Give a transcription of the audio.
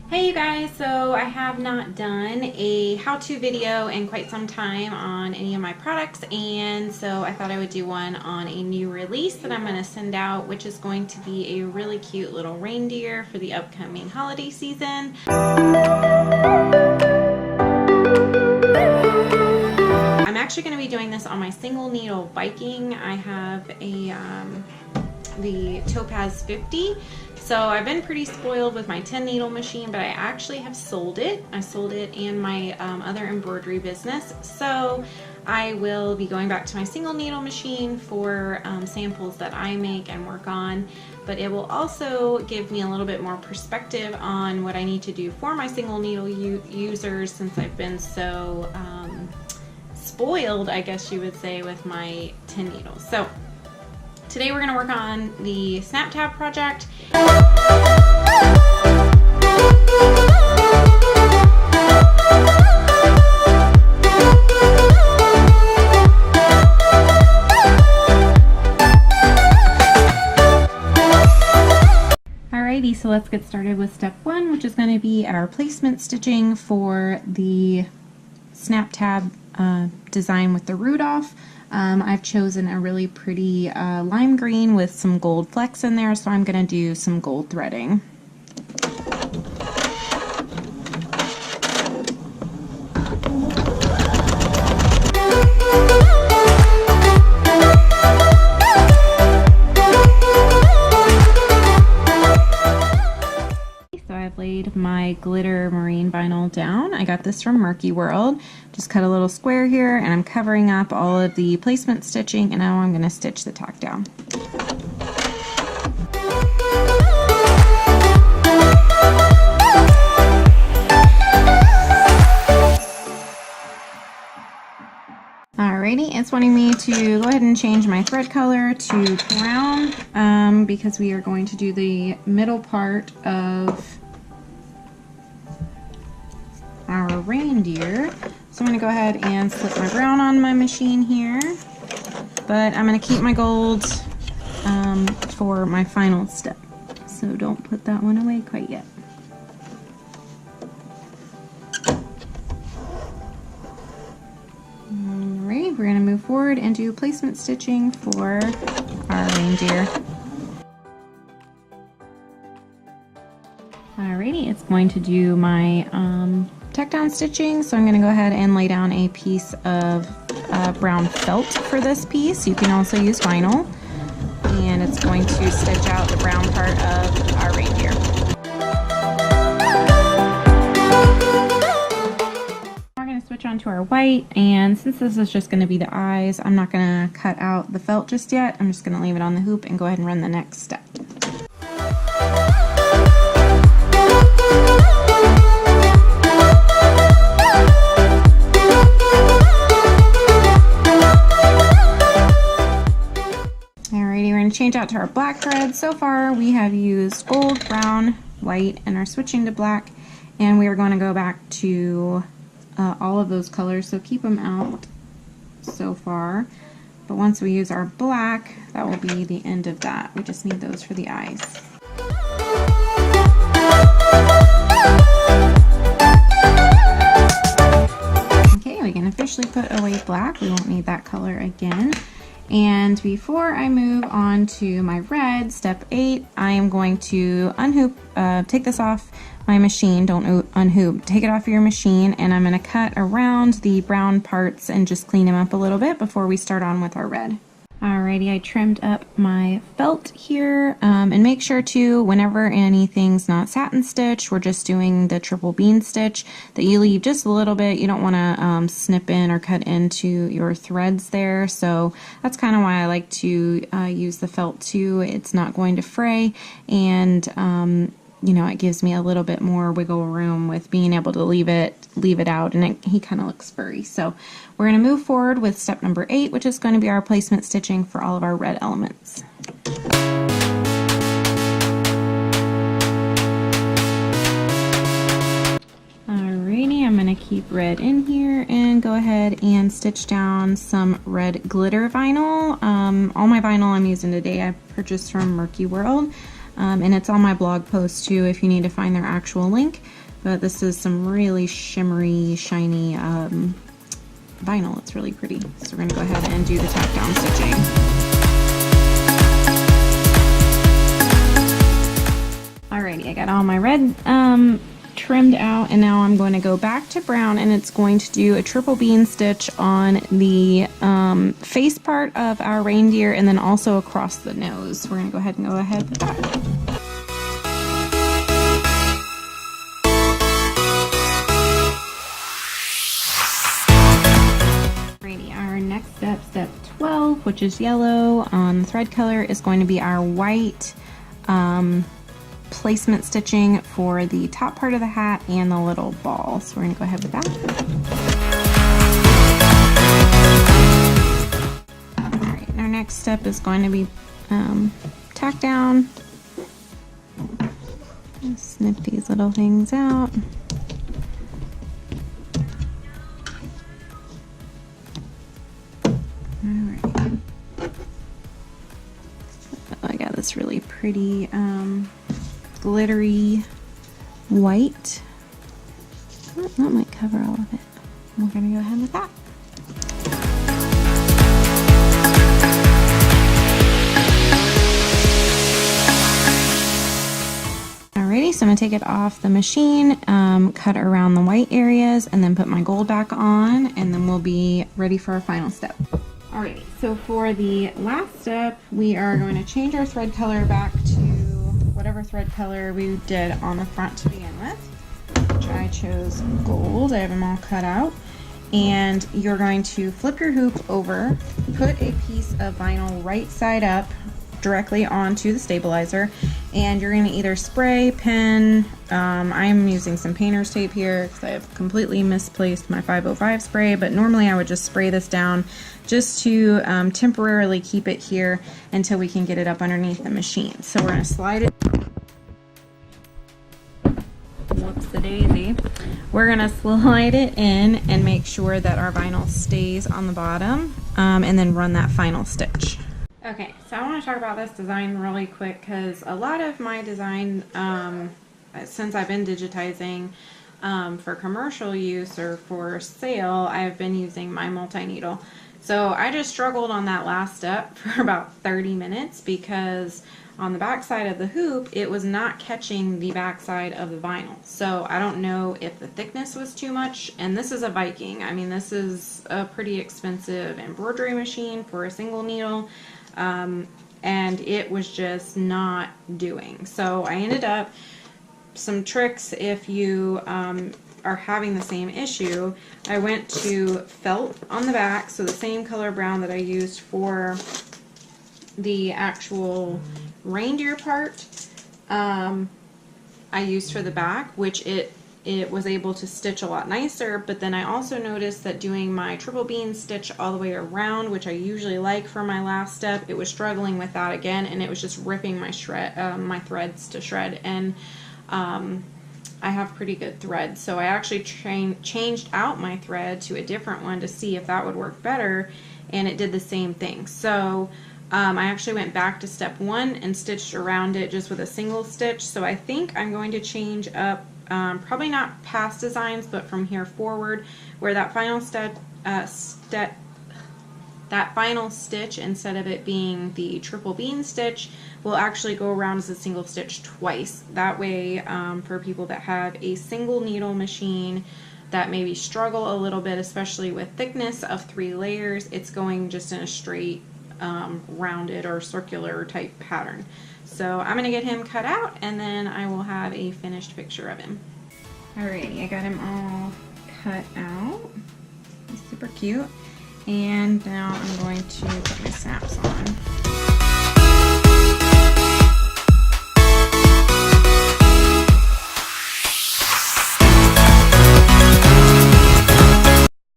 Hey you guys, so I have not done a how-to video in quite some time on any of my products, and so I thought I would do one on a new release that I'm going to send out, which is going to be a really cute little reindeer for the upcoming holiday season. I'm actually going to be doing this on my single needle biking. I have the Topaz 50. So I've been pretty spoiled with my 10 needle machine, but I actually have sold it. I sold it in my other embroidery business. So I will be going back to my single needle machine for samples that I make and work on, but it will also give me a little bit more perspective on what I need to do for my single needle users, since I've been so spoiled, I guess you would say, with my 10 needles. So today we're going to work on the snap tab project. Alrighty, so let's get started with step one, which is going to be our placement stitching for the snap tab design with the Rudolph. I've chosen a really pretty lime green with some gold flecks in there, so I'm going to do some gold threading. I've laid my glitter marine vinyl down. I got this from Murky World. Just cut a little square here, and I'm covering up all of the placement stitching, and now I'm going to stitch the tack down. Alrighty, it's wanting me to go ahead and change my thread color to brown because we are going to do the middle part of our reindeer. So I'm going to go ahead and slip my brown on my machine here, but I'm going to keep my gold for my final step, so don't put that one away quite yet. Alright, we're going to move forward and do placement stitching for our reindeer. Alrighty, it's going to do my tack down stitching, so I'm going to go ahead and lay down a piece of brown felt for this piece. You can also use vinyl, and it's going to stitch out the brown part of our reindeer. We're going to switch on to our white, and since this is just going to be the eyes, I'm not going to cut out the felt just yet. I'm just going to leave it on the hoop and go ahead and run the next step. Change out to our black thread. So far we have used gold, brown, white, and are switching to black, and we are going to go back to all of those colors, so keep them out so far, but once we use our black, that will be the end of that. We just need those for the eyes. Okay, we can officially put away black. We won't need that color again. And before I move on to my red, step 8, I am going to unhoop, take this off my machine. Don't unhoop, take it off your machine, and I'm going to cut around the brown parts and just clean them up a little bit before we start on with our red. Alrighty, I trimmed up my felt here, and make sure to, whenever anything's not satin stitch, we're just doing the triple bean stitch, that you leave just a little bit. You don't want to snip in or cut into your threads there, so that's kind of why I like to use the felt too. It's not going to fray, and you know, it gives me a little bit more wiggle room with being able to leave it out, and he kind of looks furry. So we're going to move forward with step number 8, which is going to be our placement stitching for all of our red elements. Alrighty, I'm going to keep red in here and go ahead and stitch down some red glitter vinyl. All my vinyl I'm using today I purchased from Murky World. And it's on my blog post too if you need to find their actual link. But this is some really shimmery, shiny vinyl. It's really pretty. So we're going to go ahead and do the tack down stitching. Alrighty, I got all my red trimmed out, and now I'm going to go back to brown, and it's going to do a triple bean stitch on the face part of our reindeer and then also across the nose. We're going to go ahead with that. Alrighty, our next step, step 12, which is yellow on the thread color, is going to be our white placement stitching for the top part of the hat and the little ball. So we're going to go ahead with that. Alright, our next step is going to be tack down. Snip these little things out. Alright. Oh, I got this really pretty glittery white. Oh, that might cover all of it. We're going to go ahead with that. Alrighty, so I'm going to take it off the machine, cut around the white areas, and then put my gold back on, and then we'll be ready for our final step. Alrighty, so for the last step, we are going to change our thread color back to whatever thread color we did on the front to begin with, which I chose gold. I have them all cut out. And you're going to flip your hoop over, put a piece of vinyl right side up directly onto the stabilizer, and you're going to either spray, pin, I'm using some painter's tape here because I have completely misplaced my 505 spray, but normally I would just spray this down just to temporarily keep it here until we can get it up underneath the machine. So we're going to slide it. Whoops the daisy. We're going to slide it in and make sure that our vinyl stays on the bottom, and then run that final stitch. Okay, so I want to talk about this design really quick because a lot of my design, since I've been digitizing for commercial use or for sale, I've been using my multi-needle. So I just struggled on that last step for about 30 minutes because on the back side of the hoop, it was not catching the back side of the vinyl. So I don't know if the thickness was too much, and this is a Viking. I mean, this is a pretty expensive embroidery machine for a single needle. And it was just not doing. So I ended up, some tricks if you are having the same issue, I went to felt on the back, so the same color brown that I used for the actual reindeer part, I used for the back, which it was able to stitch a lot nicer. But then I also noticed that doing my triple bean stitch all the way around, which I usually like for my last step, it was struggling with that again, and it was just ripping my my threads to shred. And I have pretty good thread, so I actually changed out my thread to a different one to see if that would work better, and it did the same thing. So I actually went back to step 1 and stitched around it just with a single stitch. So I think I'm going to change up, probably not past designs, but from here forward, where that final final stitch, instead of it being the triple bean stitch, will actually go around as a single stitch twice. That way, for people that have a single needle machine that maybe struggle a little bit, especially with thickness of 3 layers, it's going just in a straight rounded or circular type pattern. So I'm gonna get him cut out, and then I will have a finished picture of him. Alrighty, I got him all cut out. He's super cute. And now I'm going to put my snaps on.